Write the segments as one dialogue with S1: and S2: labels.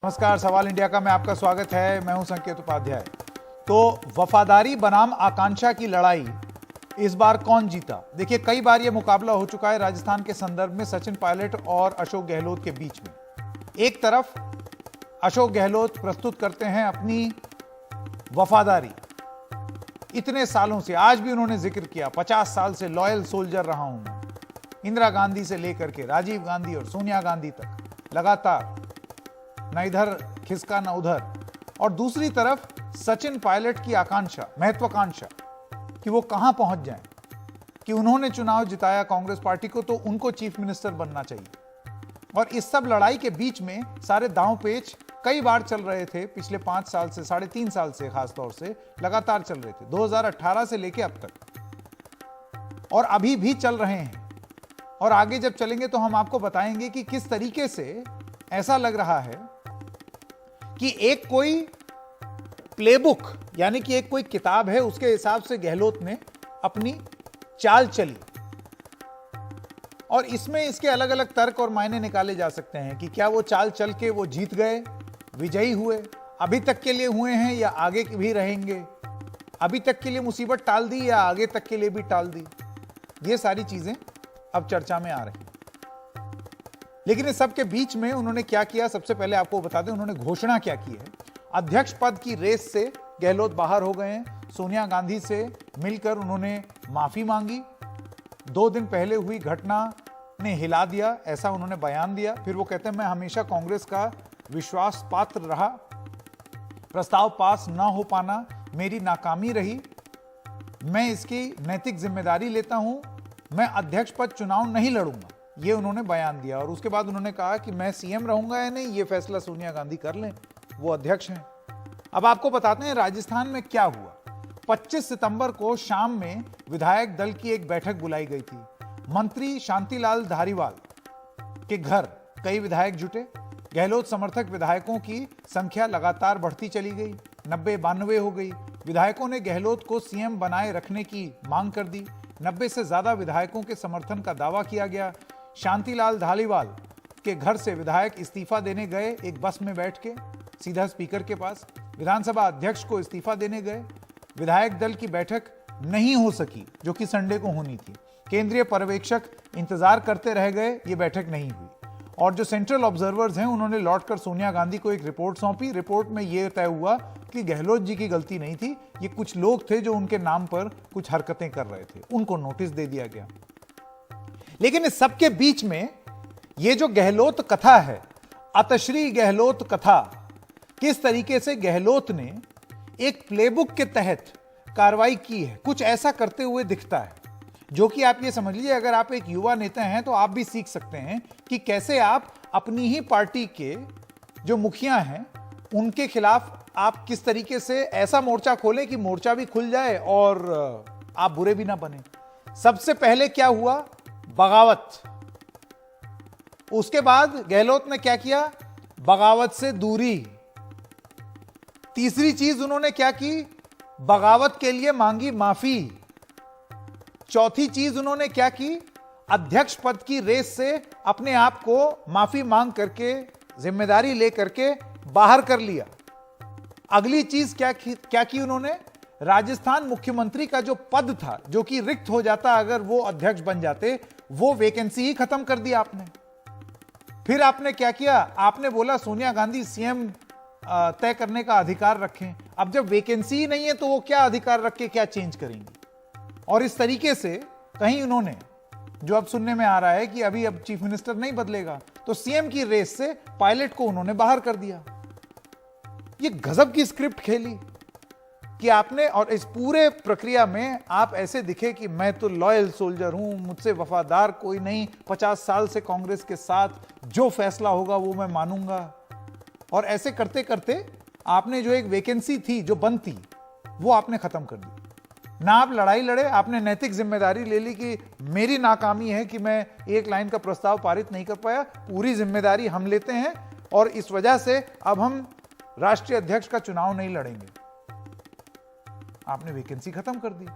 S1: नमस्कार, सवाल इंडिया का में आपका स्वागत है। मैं हूं संकेत उपाध्याय। तो वफादारी बनाम आकांक्षा की लड़ाई इस बार कौन जीता? देखिए, कई बार यह मुकाबला हो चुका है राजस्थान के संदर्भ में सचिन पायलट और अशोक गहलोत के बीच में। एक तरफ अशोक गहलोत प्रस्तुत करते हैं अपनी वफादारी, इतने सालों से, आज भी उन्होंने जिक्र किया 50 साल से लॉयल सोल्जर रहा हूं मैं, इंदिरा गांधी से लेकर के राजीव गांधी और सोनिया गांधी तक लगातार, न इधर खिसका न उधर। और दूसरी तरफ सचिन पायलट की आकांक्षा, महत्वाकांक्षा कि वो कहां पहुंच जाएं, कि उन्होंने चुनाव जिताया कांग्रेस पार्टी को तो उनको चीफ मिनिस्टर बनना चाहिए। और इस सब लड़ाई के बीच में सारे दांव पेच कई बार चल रहे थे, पिछले 5 साल से, 3.5 साल से खासतौर से लगातार चल रहे थे, 2018 से लेके अब तक, और अभी भी चल रहे हैं। और आगे जब चलेंगे तो हम आपको बताएंगे कि किस तरीके से ऐसा लग रहा है कि एक कोई प्लेबुक, यानी कि एक कोई किताब है, उसके हिसाब से गहलोत ने अपनी चाल चली। और इसमें इसके अलग अलग तर्क और मायने निकाले जा सकते हैं कि क्या वो चाल चल के वो जीत गए, विजयी हुए, अभी तक के लिए हुए हैं या आगे भी रहेंगे, अभी तक के लिए मुसीबत टाल दी या आगे तक के लिए भी टाल दी। ये सारी चीजें अब चर्चा में आ रही हैं। लेकिन इस सब के बीच में उन्होंने क्या किया, सबसे पहले आपको बता दें उन्होंने घोषणा क्या की है। अध्यक्ष पद की रेस से गहलोत बाहर हो गए हैं। सोनिया गांधी से मिलकर उन्होंने माफी मांगी। 2 दिन पहले हुई घटना ने हिला दिया, ऐसा उन्होंने बयान दिया। फिर वो कहते हैं मैं हमेशा कांग्रेस का विश्वास पात्र रहा, प्रस्ताव पास न हो पाना मेरी नाकामी रही, मैं इसकी नैतिक जिम्मेदारी लेता हूं, मैं अध्यक्ष पद चुनाव नहीं लड़ूंगा, ये उन्होंने बयान दिया। और उसके बाद उन्होंने कहा कि मैं सीएम रहूंगा या नहीं, ये फैसला सोनिया गांधी कर लें, वो अध्यक्ष हैं। अब आपको बताते हैं राजस्थान में क्या हुआ। 25 सितंबर को शाम में विधायक दल की एक बैठक बुलाई गई थी। मंत्री शांतिलाल धारीवाल के घर कई विधायक जुटे। गहलोत समर्थक विधायकों की संख्या लगातार बढ़ती चली गई, 90-92 हो गई। विधायकों ने गहलोत को सीएम बनाए रखने की मांग कर दी। 90 से ज्यादा विधायकों के समर्थन का दावा किया गया। शांतिलाल धारीवाल के घर से विधायक इस्तीफा देने गए, एक बस में बैठ के सीधा स्पीकर के पास। विधानसभा अध्यक्ष को इस्तीफा देने गए। विधायक दल की बैठक नहीं हो सकी, जो कि संडे को होनी थी। केंद्रीय पर्यवेक्षक इंतजार करते रह गए, ये बैठक नहीं हुई। और जो सेंट्रल ऑब्जर्वर्स हैं उन्होंने लौटकर सोनिया गांधी को एक रिपोर्ट सौंपी। रिपोर्ट में यह तय हुआ कि गहलोत जी की गलती नहीं थी, ये कुछ लोग थे जो उनके नाम पर कुछ हरकतें कर रहे थे, उनको नोटिस दे दिया गया। लेकिन इस सबके बीच में ये जो गहलोत कथा है, अतश्री गहलोत कथा, किस तरीके से गहलोत ने एक प्लेबुक के तहत कार्रवाई की है, कुछ ऐसा करते हुए दिखता है, जो कि आप ये समझ लीजिए, अगर आप एक युवा नेता हैं तो आप भी सीख सकते हैं कि कैसे आप अपनी ही पार्टी के जो मुखिया हैं उनके खिलाफ आप किस तरीके से ऐसा मोर्चा खोलें कि मोर्चा भी खुल जाए और आप बुरे भी ना बने। सबसे पहले क्या हुआ, बगावत। उसके बाद गहलोत ने क्या किया, बगावत से दूरी। तीसरी चीज उन्होंने क्या की, बगावत के लिए मांगी माफी। चौथी चीज उन्होंने क्या की, अध्यक्ष पद की रेस से अपने आप को माफी मांग करके, जिम्मेदारी लेकर के बाहर कर लिया। अगली चीज क्या की उन्होंने, राजस्थान मुख्यमंत्री का जो पद था, जो कि रिक्त हो जाता अगर वो अध्यक्ष बन जाते, वो वैकेंसी ही खत्म कर दी आपने। फिर आपने क्या किया, आपने बोला सोनिया गांधी सीएम तय करने का अधिकार रखें। अब जब वैकेंसी ही नहीं है तो वो क्या अधिकार रख के क्या चेंज करेंगे। और इस तरीके से कहीं उन्होंने, जो अब सुनने में आ रहा है कि अब चीफ मिनिस्टर नहीं बदलेगा, तो सीएम की रेस से पायलट को उन्होंने बाहर कर दिया। ये गजब की स्क्रिप्ट खेली कि आपने, और इस पूरे प्रक्रिया में आप ऐसे दिखे कि मैं तो लॉयल सोल्जर हूं, मुझसे वफादार कोई नहीं, 50 साल से कांग्रेस के साथ, जो फैसला होगा वो मैं मानूंगा। और ऐसे करते करते आपने जो एक वैकेंसी थी जो बंद थी, वो आपने खत्म कर दी। ना आप लड़ाई लड़े, आपने नैतिक जिम्मेदारी ले ली कि मेरी नाकामी है कि मैं एक लाइन का प्रस्ताव पारित नहीं कर पाया, पूरी जिम्मेदारी हम लेते हैं और इस वजह से अब हम राष्ट्रीय अध्यक्ष का चुनाव नहीं लड़ेंगे। आपने वैकेंसी खत्म कर दी।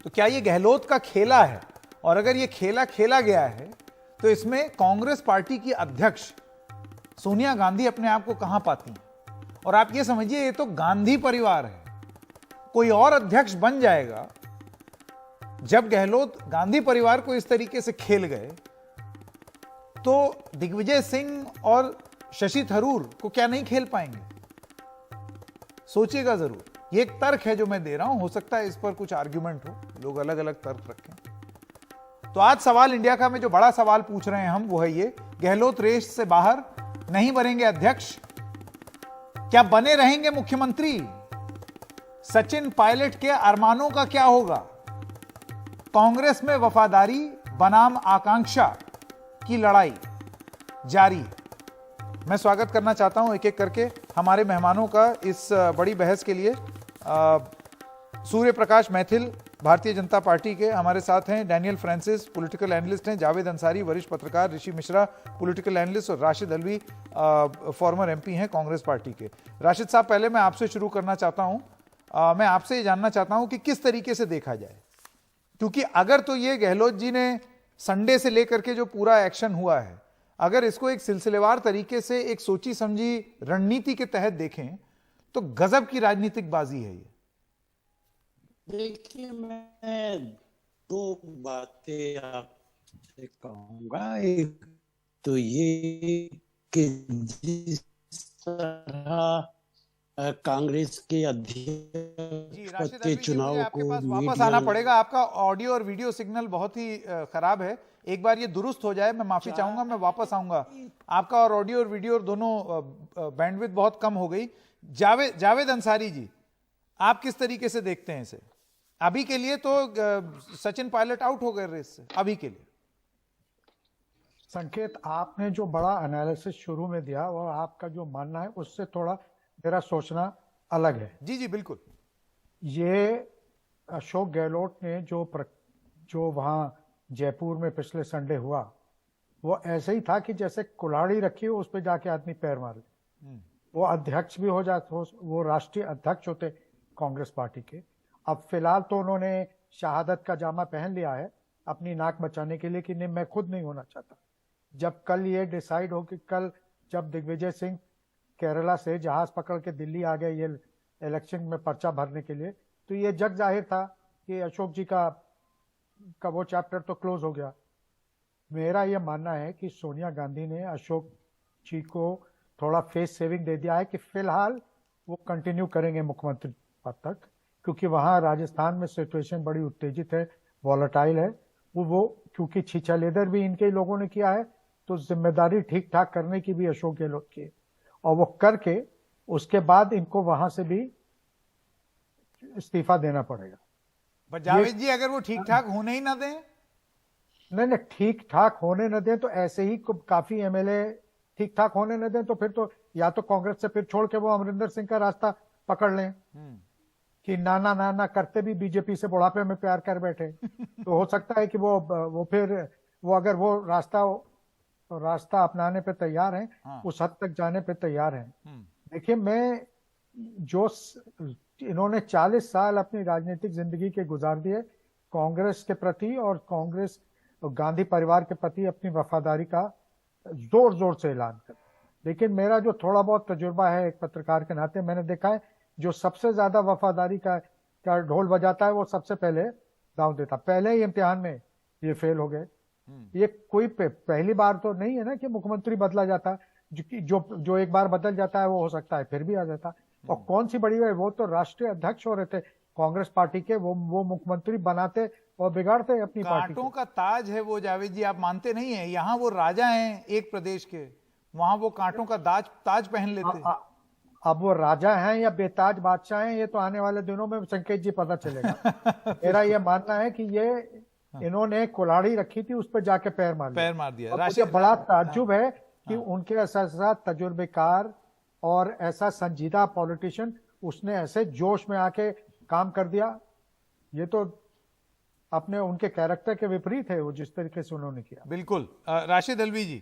S1: तो क्या ये गहलोत का खेला है? और अगर ये खेला खेला गया है तो इसमें कांग्रेस पार्टी की अध्यक्ष सोनिया गांधी अपने आप को कहां पाती हैं? और आप ये समझिए, ये तो गांधी परिवार है। कोई और अध्यक्ष बन जाएगा। जब गहलोत गांधी परिवार को इस तरीके से खेल गए, तो दिग्विजय सिंह और शशि थरूर को क्या नहीं खेल पाएंगे? सोचिएगा जरूर। ये एक तर्क है जो मैं दे रहा हूं, हो सकता है इस पर कुछ आर्ग्यूमेंट हो, लोग अलग अलग तर्क रखें। तो आज सवाल इंडिया का में जो बड़ा सवाल पूछ रहे हैं हम, वो है ये: गहलोत रेस से बाहर नहीं बनेंगे अध्यक्ष, क्या बने रहेंगे मुख्यमंत्री? सचिन पायलट के अरमानों का क्या होगा? कांग्रेस में वफादारी बनाम आकांक्षा की लड़ाई जारी है। मैं स्वागत करना चाहता हूं एक एक करके हमारे मेहमानों का इस बड़ी बहस के लिए। सूर्य प्रकाश मैथिल भारतीय जनता पार्टी के हमारे साथ हैं, डैनियल फ्रांसिस पॉलिटिकल एनालिस्ट हैं, जावेद अंसारी वरिष्ठ पत्रकार, ऋषि मिश्रा पॉलिटिकल एनालिस्ट और राशिद अल्वी फॉर्मर एमपी हैं कांग्रेस पार्टी के। राशिद साहब, पहले मैं आपसे शुरू करना चाहता हूं। मैं आपसे ये जानना चाहता हूं कि किस तरीके से देखा जाए, क्योंकि अगर तो ये गहलोत जी ने संडे से लेकर के जो पूरा एक्शन हुआ है, अगर इसको एक सिलसिलेवार तरीके से एक सोची समझी रणनीति के तहत देखें तो गजब की राजनीतिक बाजी है ये।
S2: देखिए, मैं दो बातें आपसे कहूंगा। एक तो ये कि जिस तरह कांग्रेस के अध्यक्ष के चुनाव
S1: आपके
S2: को
S1: पास वापस आना पड़ेगा। आपका ऑडियो और वीडियो सिग्नल बहुत ही खराब है। एक बार ये दुरुस्त हो जाए, मैं माफी चाहूंगा, मैं वापस आऊंगा। आपका और ऑडियो और वीडियो दोनों बैंडविड्थ बहुत कम हो गई। जावेद अंसारी जी, आप किस तरीके से देखते हैं इसे? अभी के लिए तो सचिन पायलट आउट हो गए रेस से, अभी के लिए।
S3: संकेत, आपने जो बड़ा एनालिसिस शुरू में दिया और आपका जो मानना है उससे थोड़ा मेरा सोचना अलग है।
S1: जी जी बिल्कुल।
S3: ये अशोक गहलोत ने जो वहां जयपुर में पिछले संडे हुआ, वो ऐसे ही था कि जैसे कुल्हाड़ी रखी हो उस पर जाके आदमी पैर मारे। वो अध्यक्ष भी हो जाते, वो राष्ट्रीय अध्यक्ष होते कांग्रेस पार्टी के। अब फिलहाल तो उन्होंने शहादत का जामा पहन लिया है अपनी नाक बचाने के लिए कि नहीं, मैं खुद नहीं होना चाहता। जब कल ये डिसाइड हो कि कल जब दिग्विजय सिंह केरला से जहाज पकड़ के दिल्ली आ गए ये इलेक्शन में पर्चा भरने के लिए, तो ये जग जाहिर था कि अशोक जी का वो चैप्टर तो क्लोज हो गया। मेरा ये मानना है कि सोनिया गांधी ने अशोक जी को थोड़ा फेस सेविंग दे दिया है कि फिलहाल वो कंटिन्यू करेंगे मुख्यमंत्री पद तक, क्योंकि वहां राजस्थान में सिचुएशन बड़ी उत्तेजित है, वॉलेटाइल है। वो क्योंकि छीछा लेदर भी इनके लोगों ने किया है, तो जिम्मेदारी ठीक ठाक करने की भी अशोक गहलोत की है, और वो करके उसके बाद इनको वहां से भी इस्तीफा देना पड़ेगा।
S1: पर जावेद जी, अगर वो ठीक ठाक होने ही ना दें?
S3: नहीं, ठीक ठाक होने न दें तो ऐसे ही काफी एमएलए ठीक ठाक होने न दें तो फिर तो या तो कांग्रेस से फिर छोड़ के वो अमरिंदर सिंह का रास्ता पकड़ लें कि नाना नाना करते भी बीजेपी से बुढ़ापे में प्यार कर बैठे। तो हो सकता है कि वो फिर वो अगर वो रास्ता अपनाने पे तैयार हैं,
S1: हाँ।
S3: उस हद तक जाने पे तैयार हैं। देखिए, मैं जो इन्होंने 40 साल अपनी राजनीतिक जिंदगी के गुजार दिए कांग्रेस के प्रति और कांग्रेस और गांधी परिवार के प्रति अपनी वफादारी का जोर जोर से ऐलान कर, लेकिन मेरा जो थोड़ा बहुत तजुर्बा है एक पत्रकार के नाते, मैंने देखा है जो सबसे ज्यादा वफादारी का ढोल बजाता है वो सबसे पहले दांव देता। पहले ही इम्तिहान में ये फेल हो गए। ये कोई पहली बार तो नहीं है ना कि मुख्यमंत्री बदला जाता, जो एक बार बदल जाता है वो हो सकता है फिर भी आ जाता। और कौन सी बड़ी है, वो तो राष्ट्रीय अध्यक्ष हो रहे थे कांग्रेस पार्टी के, वो मुख्यमंत्री बनाते और बिगाड़ते अपनी पार्टी।
S1: कांटों का ताज है वो, जावेद जी, आप मानते नहीं है? यहाँ वो राजा हैं एक प्रदेश के, वहां वो कांटों का ताज पहन लेते।
S3: अब वो राजा हैं या बेताज बादशाह हैं, ये तो आने वाले दिनों में संकेत जी पता चलेगा। मेरा ये मानना है कि ये इन्होंने कुल्हाड़ी रखी थी, उस पर जाके पैर मार दिया। मुझे बड़ा ताज्जुब है कि उनके साथ तजुर्बेकार और ऐसा संजीदा पॉलिटिशियन उसने ऐसे जोश में आके काम कर दिया। ये तो अपने उनके कैरेक्टर के विपरीत है वो जिस तरीके से उन्होंने किया।
S1: बिल्कुल। राशिद अल्वी जी,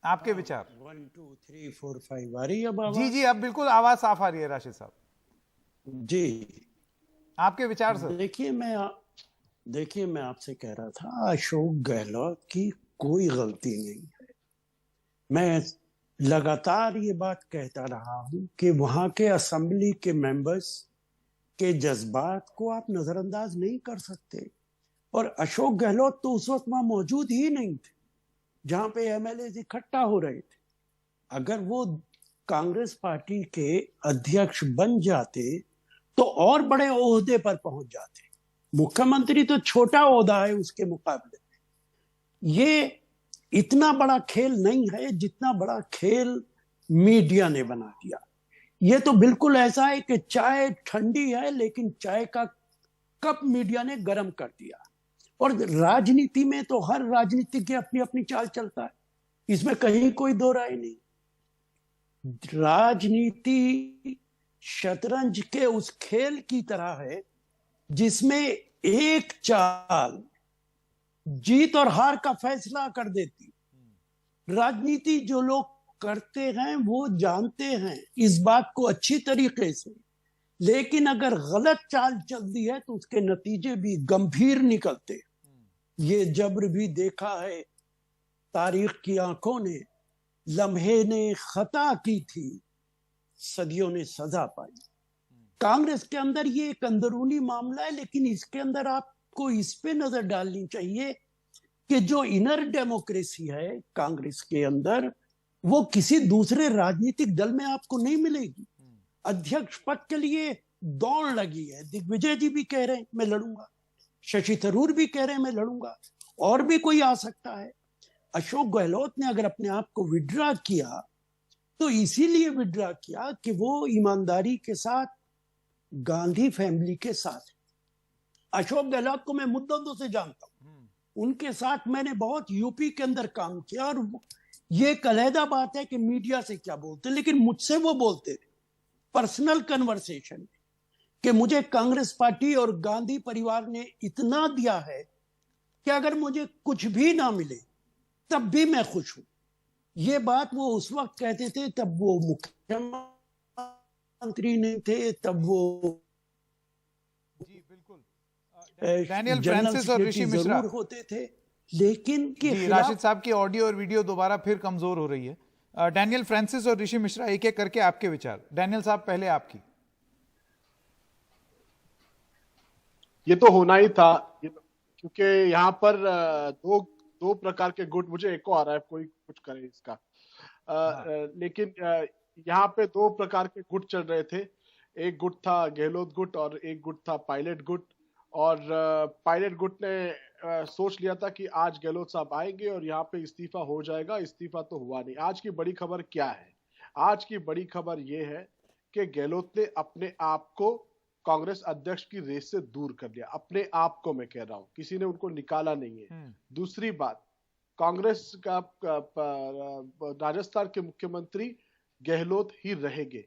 S1: आपके विचार?
S2: 1 2 3 4 5 आ रही है बाबा?
S1: जी जी, अब बिल्कुल आवाज साफ आ रही है राशिद साहब
S2: जी।
S1: आपके विचार सर?
S2: देखिए, मैं आपसे कह रहा था अशोक गहलोत की कोई गलती नहीं है। मैं लगातार ये बात कहता रहा हूं कि वहां के असेंबली के मेंबर्स के जज्बात को आप नजरअंदाज नहीं कर सकते। और अशोक गहलोत तो उस वक्त वहां मौजूद ही नहीं थे जहां पे एमएलए इकट्ठा हो रहे थे। अगर वो कांग्रेस पार्टी के अध्यक्ष बन जाते तो और बड़े ओहदे पर पहुंच जाते। मुख्यमंत्री तो छोटा ओहदा है उसके मुकाबले में। ये इतना बड़ा खेल नहीं है जितना बड़ा खेल मीडिया ने बना दिया। ये तो बिल्कुल ऐसा है कि चाय ठंडी है लेकिन चाय का कप मीडिया ने गर्म कर दिया। और राजनीति में तो हर राजनीति की अपनी अपनी चाल चलता है, इसमें कहीं कोई दो राय नहीं। राजनीति शतरंज के उस खेल की तरह है जिसमें एक चाल जीत और हार का फैसला कर देती। राजनीति जो लोग करते हैं वो जानते हैं इस बात को अच्छी तरीके से, लेकिन अगर गलत चाल चलती है तो उसके नतीजे भी गंभीर निकलते। ये जब्र भी देखा है तारीख की आंखों ने। लम्हे ने खता की थी, सदियों ने सजा पाई। कांग्रेस के अंदर ये एक अंदरूनी मामला है, लेकिन इसके अंदर आपको इस पे नजर डालनी चाहिए कि जो इनर डेमोक्रेसी है कांग्रेस के अंदर वो किसी दूसरे राजनीतिक दल में आपको नहीं मिलेगी। अध्यक्ष पद के लिए दौड़ लगी है। दिग्विजय जी भी कह रहे हैं मैं लड़ूंगा, शशि थरूर भी कह रहे हैं मैं लड़ूंगा, और भी कोई आ सकता है। अशोक गहलोत ने अगर अपने आप को विड्रा किया तो इसीलिए विड्रा किया कि वो ईमानदारी के साथ गांधी फैमिली के साथ। अशोक गहलोत को मैं मुद्दों से जानता हूं, उनके साथ मैंने बहुत यूपी के अंदर काम किया। और ये अलहदा बात है कि मीडिया से क्या बोलते, लेकिन मुझसे वो बोलते थे पर्सनल कन्वर्सेशन कि मुझे कांग्रेस पार्टी और गांधी परिवार ने इतना दिया है कि अगर मुझे कुछ भी ना मिले तब भी मैं खुश हूं। ये बात वो उस वक्त कहते थे, तब वो मुख्यमंत्री नहीं थे, तब वो
S1: जी बिल्कुल। डैनियल फ्रांसिस और ऋषि मिश्रा
S2: होते थे, लेकिन
S1: जी राशिद साहब की ऑडियो और वीडियो दोबारा फिर कमजोर हो रही है। डैनियल फ्रांसिस और ऋषि मिश्रा एक एक करके आपके विचार। डैनियल साहब पहले आपकी।
S4: ये तो होना ही था, क्योंकि यहाँ पर दो प्रकार के गुट, मुझे एको आ रहा है, कोई कुछ करे इसका। लेकिन यहाँ पे दो प्रकार के गुट चल रहे थे। एक गुट था गहलोत गुट और एक गुट था पायलट गुट। और पायलट गुट ने सोच लिया था कि आज गहलोत साहब आएंगे और यहाँ पे इस्तीफा हो जाएगा। इस्तीफा तो हुआ नहीं। आज की बड़ी खबर क्या है? आज की बड़ी खबर ये है कि गहलोत ने अपने आप को कांग्रेस अध्यक्ष की रेस से दूर कर लिया। अपने आप को मैं कह रहा हूं, किसी ने उनको निकाला नहीं है। दूसरी बात, कांग्रेस का राजस्थान के मुख्यमंत्री गहलोत ही रहेंगे।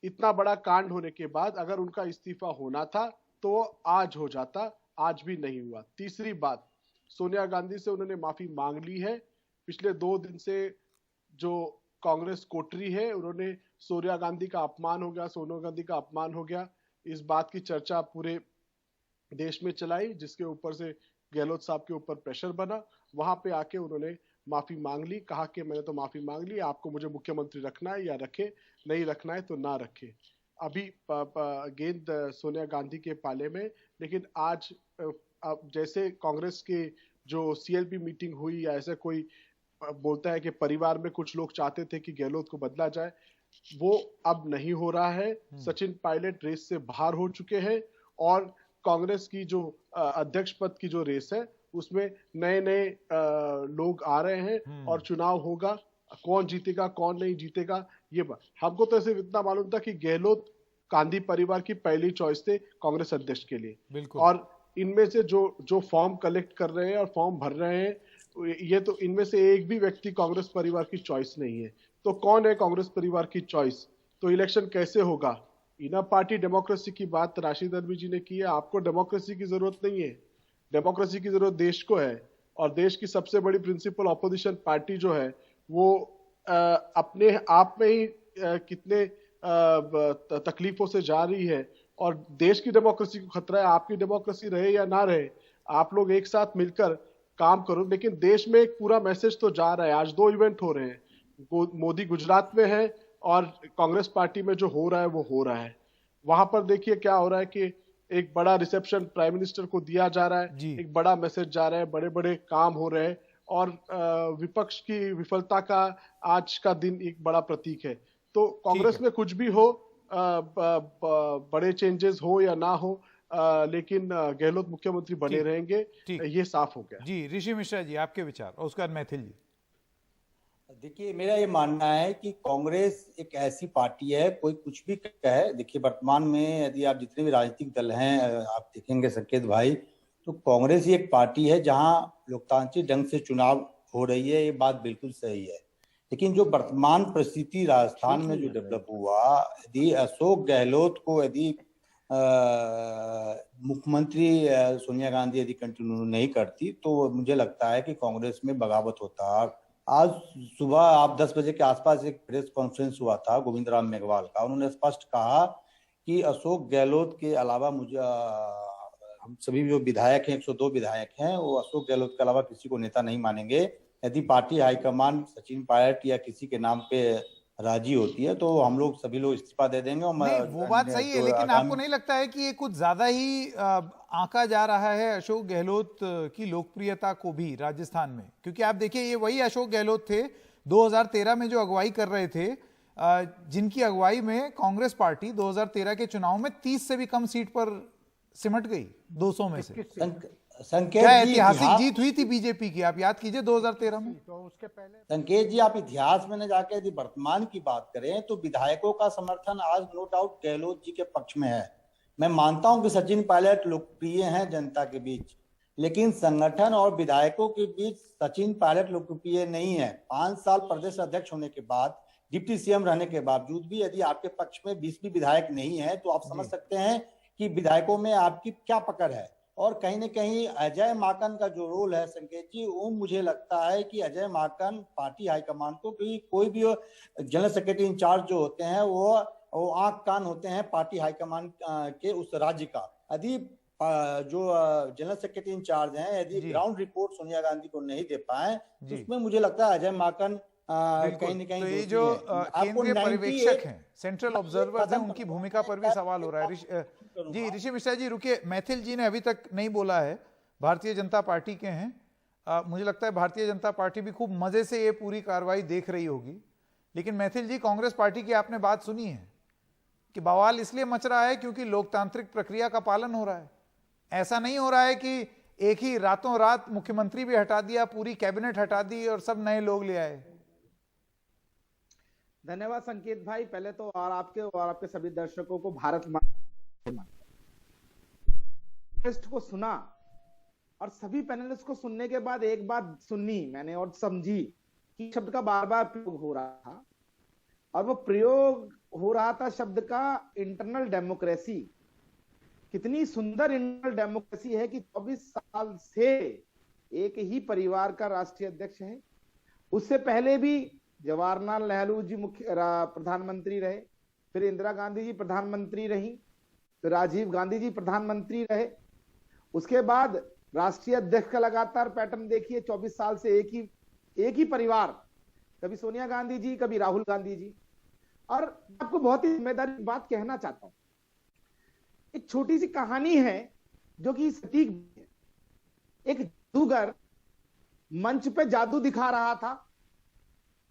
S4: इतना बड़ा कांड होने के बाद अगर उनका इस्तीफा होना था तो आज हो जाता, आज भी नहीं हुआ। तीसरी बात, सोनिया गांधी से उन्होंने माफी मांग ली है। पिछले 2 दिन से जो कांग्रेस कोटरी है, उन्होंने सोनिया गांधी का अपमान हो गया, सोनिया गांधी का अपमान हो गया, इस बात की चर्चा पूरे देश में चलाई, जिसके ऊपर से गहलोत साहब के ऊपर प्रेशर बना। वहां पे आके उन्होंने माफी मांग ली, कहा कि मैंने तो माफी मांग ली, आपको मुझे मुख्यमंत्री रखना है या रखे, नहीं रखना है तो ना रखे। अभी गेंद सोनिया गांधी के पाले में। लेकिन आज जैसे कांग्रेस के जो सीएलपी मीटिंग हुई या ऐसा कोई बोलता है कि परिवार में कुछ लोग चाहते थे कि गहलोत को बदला जाए, वो अब नहीं हो रहा है। सचिन पायलट रेस से बाहर हो चुके हैं और कांग्रेस की जो अध्यक्ष पद की जो रेस है उसमें नए नए लोग आ रहे हैं और चुनाव होगा। कौन जीतेगा कौन नहीं जीतेगा ये हमको तो सिर्फ इतना मालूम था कि गहलोत गांधी परिवार की पहली चॉइस थे कांग्रेस अध्यक्ष के लिए। और इनमें से जो फॉर्म कलेक्ट कर रहे हैं और फॉर्म भर रहे हैं, ये तो इनमें से एक भी व्यक्ति कांग्रेस परिवार की चॉइस नहीं है। तो कौन है कांग्रेस परिवार की चॉइस? तो इलेक्शन कैसे होगा? इनर पार्टी डेमोक्रेसी की बात राशिद अल्वी जी ने की है। आपको डेमोक्रेसी की जरूरत नहीं है, डेमोक्रेसी की जरूरत देश को है। और देश की सबसे बड़ी प्रिंसिपल ऑपोजिशन पार्टी जो है वो अपने आप में ही कितने तकलीफों से जा रही है। और देश की डेमोक्रेसी को खतरा है। आपकी डेमोक्रेसी रहे या ना रहे, आप लोग एक साथ मिलकर काम करो। लेकिन देश में एक पूरा मैसेज तो जा रहा है। आज 2 इवेंट हो रहे हैं, मोदी गुजरात में है और कांग्रेस पार्टी में जो हो रहा है वो हो रहा है। वहां पर देखिए क्या हो रहा है कि एक बड़ा रिसेप्शन प्राइम मिनिस्टर को दिया जा रहा है,
S1: जी।
S4: एक बड़ा मैसेज जा रहा है, बड़े बड़े काम हो रहे हैं और विपक्ष की विफलता का आज का दिन एक बड़ा प्रतीक है। तो कांग्रेस में कुछ भी हो, बड़े चेंजेस हो या ना हो, लेकिन गहलोत मुख्यमंत्री बने
S1: ठीक,
S4: रहेंगे,
S1: ठीक।
S4: ये साफ हो गया।
S1: जी ऋषि मिश्रा जी, आपके विचार, और उसके बाद मैथिल जी।
S5: देखिए, मेरा ये मानना है कि कांग्रेस एक ऐसी पार्टी है, कोई कुछ भी कहे। देखिए, वर्तमान में यदि आप जितने भी राजनीतिक दल हैं आप देखेंगे संकेत भाई, तो कांग्रेस ही एक पार्टी है जहां लोकतांत्रिक ढंग से चुनाव हो रही है, ये बात बिल्कुल सही है। लेकिन जो वर्तमान परिस्थिति राजस्थान में जो डेवलप हुआ, यदि अशोक गहलोत को यदि मुख्यमंत्री सोनिया गांधी यदि कंटिन्यू नहीं करती तो मुझे लगता है कि कांग्रेस में बगावत होता। आज सुबह आप 10 बजे के आसपास एक प्रेस कॉन्फ्रेंस हुआ था गोविंद राम मेघवाल का, उन्होंने स्पष्ट कहा कि अशोक गहलोत के अलावा मुझे हम सभी जो विधायक हैं, 102 विधायक हैं, वो अशोक गहलोत के अलावा किसी को नेता नहीं मानेंगे। यदि पार्टी हाईकमान सचिन पायलट या किसी के नाम पे राजी होती है तो हम लोग सभी लोग इस्तीफा दे देंगे। और
S1: नहीं, वो बात सही है, लेकिन आपको नहीं लगता है कि ये कुछ ज्यादा ही आंका जा रहा है अशोक गहलोत की लोकप्रियता को भी राजस्थान में? क्योंकि आप देखिए, ये वही अशोक गहलोत थे 2013 में जो अगुवाई कर रहे थे, जिनकी अगुवाई में कांग्रेस पार्टी 2013 के चुनाव में 30 से भी कम सीट पर सिमट गई 200 में से।
S5: संकेत
S1: क्या
S5: जी,
S1: ऐतिहासिक जीत हुई थी बीजेपी की, आप याद कीजिए 2013 में।
S3: तो उसके पहले
S5: संकेत जी, आप इतिहास में न जाके यदि वर्तमान की बात करें तो विधायकों का समर्थन आज नो डाउट गहलोत जी के पक्ष में है। मैं मानता हूं कि सचिन पायलट लोकप्रिय हैं जनता के बीच, लेकिन संगठन और विधायकों के बीच सचिन पायलट लोकप्रिय नहीं है। 5 साल प्रदेश अध्यक्ष होने के बाद, डिप्टी सीएम रहने के बावजूद भी यदि आपके पक्ष में 20 भी विधायक नहीं है तो आप समझ सकते हैं कि विधायकों में आपकी क्या पकड़ है। और कहीं न कहीं अजय माकन का जो रोल है संकेत जी, वो मुझे लगता है कि अजय माकन पार्टी हाईकमान को, कोई भी जनरल सेक्रेटरी इंचार्ज जो होते हैं वो आंख कान होते हैं पार्टी हाईकमान के उस राज्य का। यदि जो जनरल सेक्रेटरी इंचार्ज हैं यदि ग्राउंड रिपोर्ट सोनिया गांधी को नहीं दे पाए तो उसमें मुझे लगता है अजय माकन कहीं न कहीं,
S1: तो ये जो केंद्रीय पर्यवेक्षक हैं, सेंट्रल ऑब्जर्वर हैं, उनकी भूमिका पर भी सवाल हो रहा है। जी ऋषि मिश्रा जी रुकिए, मैथिल जी ने अभी तक नहीं बोला है, भारतीय जनता पार्टी के हैं। मुझे लगता है भारतीय जनता पार्टी भी खूब मजे से ये पूरी कार्रवाई देख रही होगी। लेकिन मैथिल जी, कांग्रेस पार्टी की आपने बात सुनी है कि बवाल इसलिए मच रहा है क्योंकि लोकतांत्रिक प्रक्रिया का पालन हो रहा है। ऐसा नहीं हो रहा है कि एक ही रातों रात मुख्यमंत्री भी हटा दिया, पूरी कैबिनेट हटा दी और सब नए लोग ले आए।
S6: धन्यवाद संकेत भाई। पहले तो और आपके सभी दर्शकों को भारत को सुना, और सभी पैनलिस्ट को सुनने के बाद एक बात सुनी मैंने और समझी कि शब्द का बार बार प्रयोग हो रहा था, और वो प्रयोग हो रहा था शब्द का इंटरनल डेमोक्रेसी। कितनी सुंदर इंटरनल डेमोक्रेसी है कि 24 साल से एक ही परिवार का राष्ट्रीय अध्यक्ष है। उससे पहले भी जवाहरलाल नेहरू जी प्रधानमंत्री रहे, फिर इंदिरा गांधी जी प्रधानमंत्री रही, फिर राजीव गांधी जी प्रधानमंत्री रहे। उसके बाद राष्ट्रीय अध्यक्ष का लगातार पैटर्न देखिए, 24 साल से एक ही परिवार, कभी सोनिया गांधी जी, कभी राहुल गांधी जी। और आपको बहुत ही जिम्मेदारी बात कहना चाहता हूं, एक छोटी सी कहानी है जो कि सटीक है। एक जादूगर मंच पे जादू दिखा रहा था।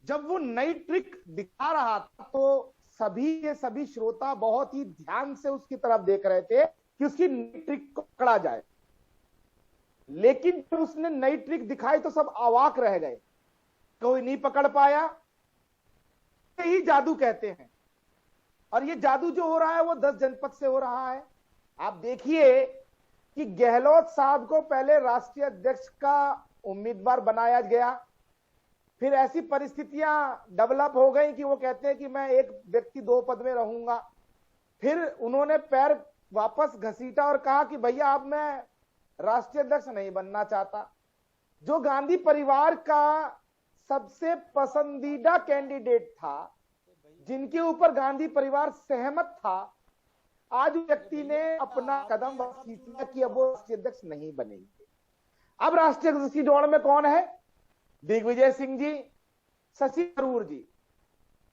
S6: जब वो नई ट्रिक दिखा रहा था तो सभी के सभी श्रोता बहुत ही ध्यान से उसकी तरफ देख रहे थे कि उसकी नई ट्रिक को पकड़ा जाए। लेकिन जब उसने नई ट्रिक दिखाई तो सब अवाक रह गए, कोई नहीं पकड़ पाया। यही जादू कहते हैं। और ये जादू जो हो रहा है वो 10 जनपद से हो रहा है। आप देखिए कि गहलोत साहब को पहले राष्ट्रीय अध्यक्ष का उम्मीदवार बनाया गया, फिर ऐसी परिस्थितियां डेवलप हो गई कि वो कहते हैं कि मैं एक व्यक्ति 2 पद में रहूंगा। फिर उन्होंने पैर वापस घसीटा और कहा कि भैया अब मैं राष्ट्रीय अध्यक्ष नहीं बनना चाहता। जो गांधी परिवार का सबसे पसंदीदा कैंडिडेट था, जिनके ऊपर गांधी परिवार सहमत था, आज व्यक्ति ने अपना कदम वापस खींच लिया कि अब वो राष्ट्रीय अध्यक्ष नहीं बनेंगे। अब राष्ट्रीय अध्यक्ष की दौड़ में कौन है? दिग्विजय सिंह जी, शशि थरूर जी।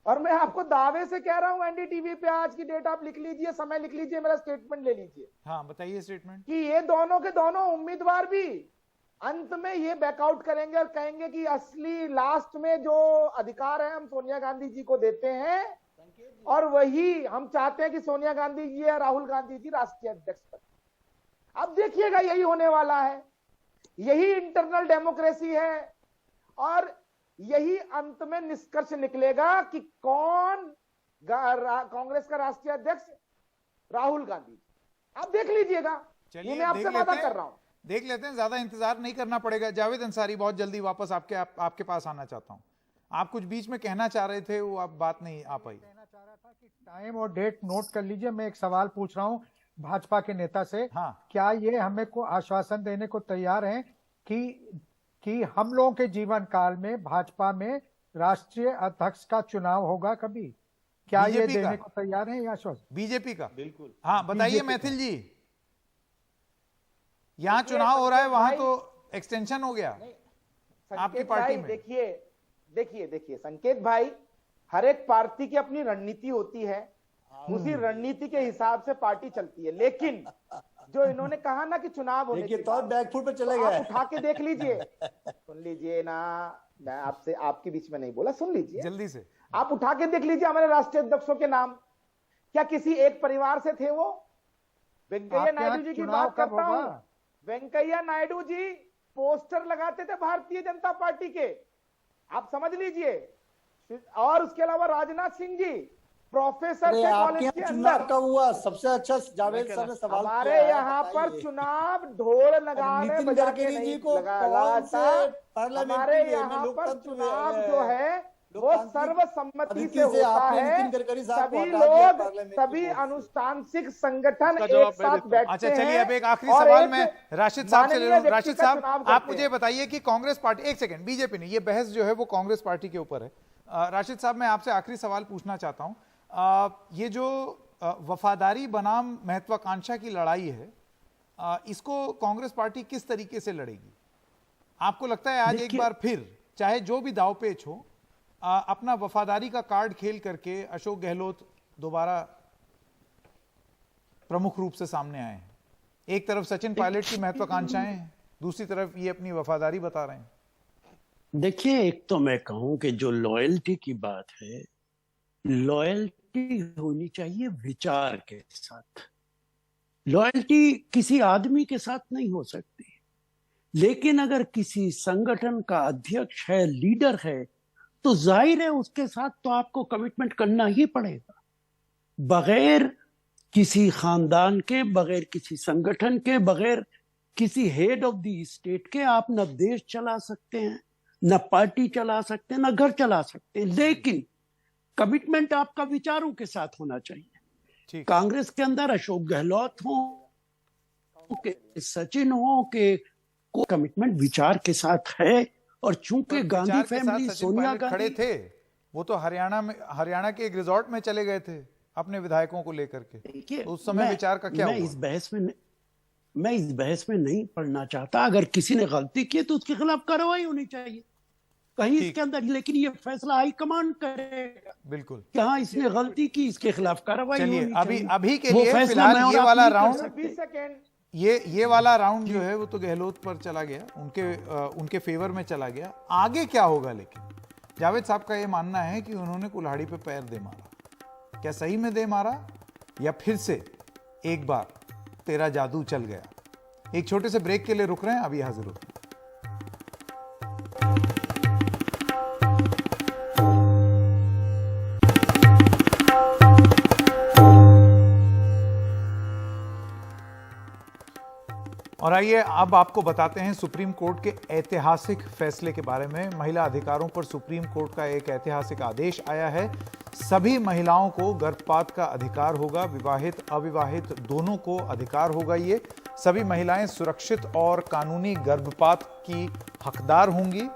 S6: और मैं आपको दावे से कह रहा हूं, एनडीटीवी पे आज की डेट आप लिख लीजिए, समय लिख लीजिए, मेरा स्टेटमेंट ले लीजिए।
S1: हाँ बताइए स्टेटमेंट।
S6: कि ये दोनों के दोनों उम्मीदवार भी अंत में ये बैकआउट करेंगे और कहेंगे कि असली लास्ट में जो अधिकार है हम सोनिया गांधी जी को देते हैं, और वही हम चाहते हैं कि सोनिया गांधी जी या राहुल गांधी जी राष्ट्रीय अध्यक्ष बने। अब देखिएगा यही होने वाला है, यही इंटरनल डेमोक्रेसी है, और यही अंत में निष्कर्ष निकलेगा कि कौन कांग्रेस का राष्ट्रीय अध्यक्ष, राहुल गांधी। आप देख लीजिएगा, ये मैं आपसे वादा कर रहा हूं।
S1: देख लेते हैं, ज्यादा इंतजार नहीं करना पड़ेगा। जावेद अंसारी, बहुत जल्दी वापस आपके पास आना चाहता हूं। आप कुछ बीच में कहना चाह रहे थे, वो आप बात नहीं आ पाई।
S3: कहना चाह रहा था कि टाइम और डेट नोट कर लीजिए। मैं एक सवाल पूछ रहा हूं भाजपा के नेता से।
S1: हाँ।
S3: क्या ये हमें को आश्वासन देने को तैयार हैं कि हम लोगों के जीवन काल में भाजपा में राष्ट्रीय अध्यक्ष का चुनाव होगा कभी? क्या ये देने को तैयार है ये आश्वासन?
S1: बीजेपी का?
S5: बिल्कुल।
S1: हाँ बताइए मैथिल जी। यहाँ चुनाव हो रहा है, वहां तो एक्सटेंशन हो गया आपकी पार्टी में।
S6: देखिए संकेत भाई, हर एक पार्टी की अपनी रणनीति होती है, उसी रणनीति के हिसाब से पार्टी चलती है। लेकिन जो इन्होंने कहा ना कि चुनाव होने के
S5: तो बैकफुट पे चले गए।
S6: उठा के देख लीजिए, सुन लीजिए ना, मैं आपसे आपके बीच में नहीं बोला, सुन लीजिए
S1: जल्दी से।
S6: आप उठा के देख लीजिए हमारे राष्ट्रीय अध्यक्षों के नाम, क्या किसी एक परिवार से थे वो? वेंकैया नायडू जी की बात करता हूं। वेंकैया नायडू जी पोस्टर लगाते थे भारतीय जनता पार्टी के, आप समझ लीजिए। और उसके अलावा राजनाथ सिंह जी प्रोफेसर थे कॉलेज के अंदर।
S5: कब हुआ? सबसे अच्छा जावेद साहब ने सवाल किया।
S6: हमारे यहाँ पर चुनाव ढोल लगाने बजाते नहीं लगा था। हमारे यहाँ पर चुनाव जो है वो सर्वसम्मति से होता है। सभी लोग, सभी अनुष्ठानसिक संगठन एक साथ बैठते हैं।
S1: अच्छा चलिए, अब एक आखिरी सवाल मैं राशिद साहब से ले लूं। राशिद साहब, आप मुझे बताइए कि कांग्रेस पार्टी, एक सेकंड, बीजेपी नहीं, ये बहस जो है वो कांग्रेस पार्टी के ऊपर है। राशिद साहब, मैं आपसे आखिरी सवाल पूछना चाहता हूं। ये जो वफादारी बनाम महत्वाकांक्षा की लड़ाई है, इसको कांग्रेस पार्टी किस तरीके से लड़ेगी? आपको लगता है आज एक बार फिर, चाहे जो भी दांवपेच हो, अपना वफादारी का कार्ड खेल करके अशोक गहलोत दोबारा प्रमुख रूप से सामने आए हैं? एक तरफ सचिन पायलट की महत्वाकांक्षाएं हैं, दूसरी तरफ ये अपनी वफादारी बता रहे हैं।
S2: देखिए, एक तो मैं कहूं कि जो लॉयल्टी की बात है, लॉयल्टी होनी चाहिए विचार के साथ। लॉयल्टी किसी आदमी के साथ नहीं हो सकती, लेकिन अगर किसी संगठन का अध्यक्ष है, लीडर है, तो जाहिर है उसके साथ तो आपको कमिटमेंट करना ही पड़ेगा। बगैर किसी खानदान के, बगैर किसी संगठन के, बगैर किसी हेड ऑफ द स्टेट के आप न देश चला सकते हैं, न पार्टी चला सकते हैं, न घर चला सकते हैं। लेकिन कमिटमेंट आपका विचारों के साथ होना चाहिए। कांग्रेस के अंदर अशोक गहलोत हो के सचिन हो के कमिटमेंट विचार के साथ है। और चूंकि गांधी फैमिली, सोनिया गांधी
S1: खड़े थे, वो तो हरियाणा के एक रिजॉर्ट में चले गए थे अपने विधायकों को लेकर के। तो उस समय विचार का क्या हुआ?
S2: मैं इस बहस में नहीं पढ़ना चाहता। अगर किसी ने गलती की तो उसके खिलाफ कार्रवाई होनी चाहिए कहीं इसके अंदर, लेकिन ये फैसला हाईकमान करेगा।
S1: बिल्कुल
S2: कि हाँ इसने गलती की, इसके खिलाफ कार्रवाई होनी चाहिए।
S1: अभी के लिए फिलहाल ये वाला राउंड, ये वाला राउंड जो है वो तो गहलोत पर चला गया, उनके फेवर में चला गया। आगे क्या होगा? लेकिन जावेद साहब का ये मानना है कि उन्होंने कुल्हाड़ी पे पैर दे मारा। क्या सही में दे मारा, या फिर से एक बार तेरा जादू चल गया? एक छोटे से ब्रेक के लिए रुक रहे हैं, अभी हाजिर होते हैं। और आइए अब आपको बताते हैं सुप्रीम कोर्ट के ऐतिहासिक फैसले के बारे में। महिला अधिकारों पर सुप्रीम कोर्ट का एक ऐतिहासिक आदेश आया है। सभी महिलाओं को गर्भपात का अधिकार होगा, विवाहित अविवाहित दोनों को अधिकार होगा। ये सभी महिलाएं सुरक्षित और कानूनी गर्भपात की हकदार होंगी।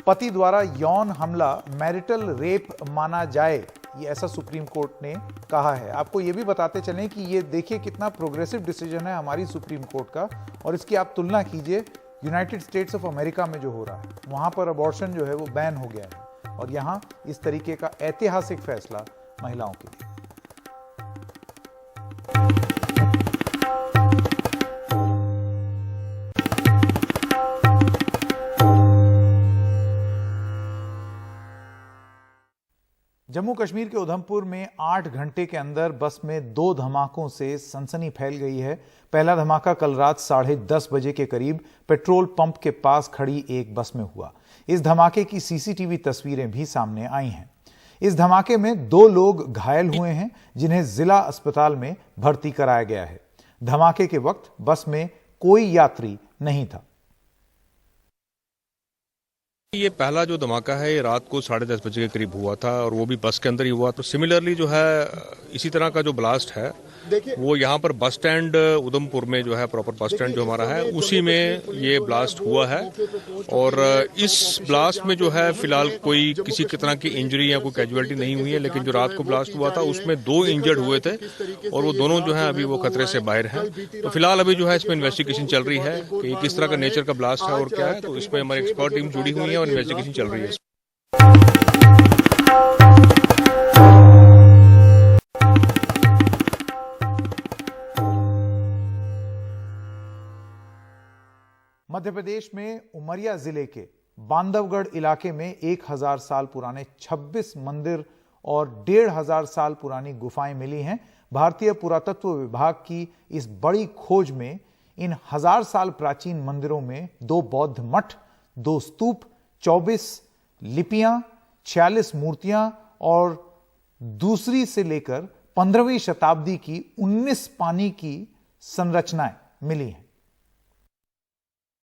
S1: पति द्वारा यौन हमला मैरिटल रेप माना जाए, ये ऐसा सुप्रीम कोर्ट ने कहा है। आपको ये भी बताते चलें कि ये देखिए कितना प्रोग्रेसिव डिसीजन है हमारी सुप्रीम कोर्ट का, और इसकी आप तुलना कीजिए यूनाइटेड स्टेट्स ऑफ अमेरिका में जो हो रहा है। वहां पर अबॉर्शन जो है वो बैन हो गया है। और यहां इस तरीके का ऐतिहासिक फैसला महिलाओं के लिए। जम्मू कश्मीर के उधमपुर में 8 घंटे के अंदर बस में 2 धमाकों से सनसनी फैल गई है। पहला धमाका कल रात 10:30 बजे के करीब पेट्रोल पंप के पास खड़ी एक बस में हुआ। इस धमाके की सीसीटीवी तस्वीरें भी सामने आई हैं। इस धमाके में 2 लोग घायल हुए हैं, जिन्हें जिला अस्पताल में भर्ती कराया गया है। धमाके के वक्त बस में कोई यात्री नहीं था।
S7: ये पहला जो धमाका है ये रात को 10:30 बजे के करीब हुआ था और वो भी बस के अंदर ही हुआ। तो सिमिलरली जो है इसी तरह का जो ब्लास्ट है वो यहाँ पर बस स्टैंड उधमपुर में जो है प्रॉपर बस स्टैंड जो हमारा है उसी में ये ब्लास्ट हुआ है। और इस ब्लास्ट में जो है फिलहाल कोई किसी तरह की इंजरी या कोई कैजुअलिटी नहीं हुई है, लेकिन जो रात को ब्लास्ट हुआ था उसमें 2 इंजर्ड हुए थे और वो दोनों जो है अभी वो खतरे से बाहर हैं। तो फिलहाल अभी जो है इसमें इन्वेस्टिगेशन चल रही है कि किस तरह का नेचर का ब्लास्ट है और क्या है। तो इसमें हमारी एक्सपर्ट टीम जुड़ी हुई है और इन्वेस्टिगेशन चल रही है।
S1: मध्य प्रदेश में उमरिया जिले के बांधवगढ़ इलाके में 1000 साल पुराने 26 मंदिर और 1500 साल पुरानी गुफाएं मिली हैं। भारतीय पुरातत्व विभाग की इस बड़ी खोज में इन 1000 साल प्राचीन मंदिरों में 2 बौद्ध मठ, 2 स्तूप, 24 लिपियां, 46 मूर्तियां और दूसरी से लेकर 15वीं शताब्दी की 19 पानी की संरचनाएं मिली हैं।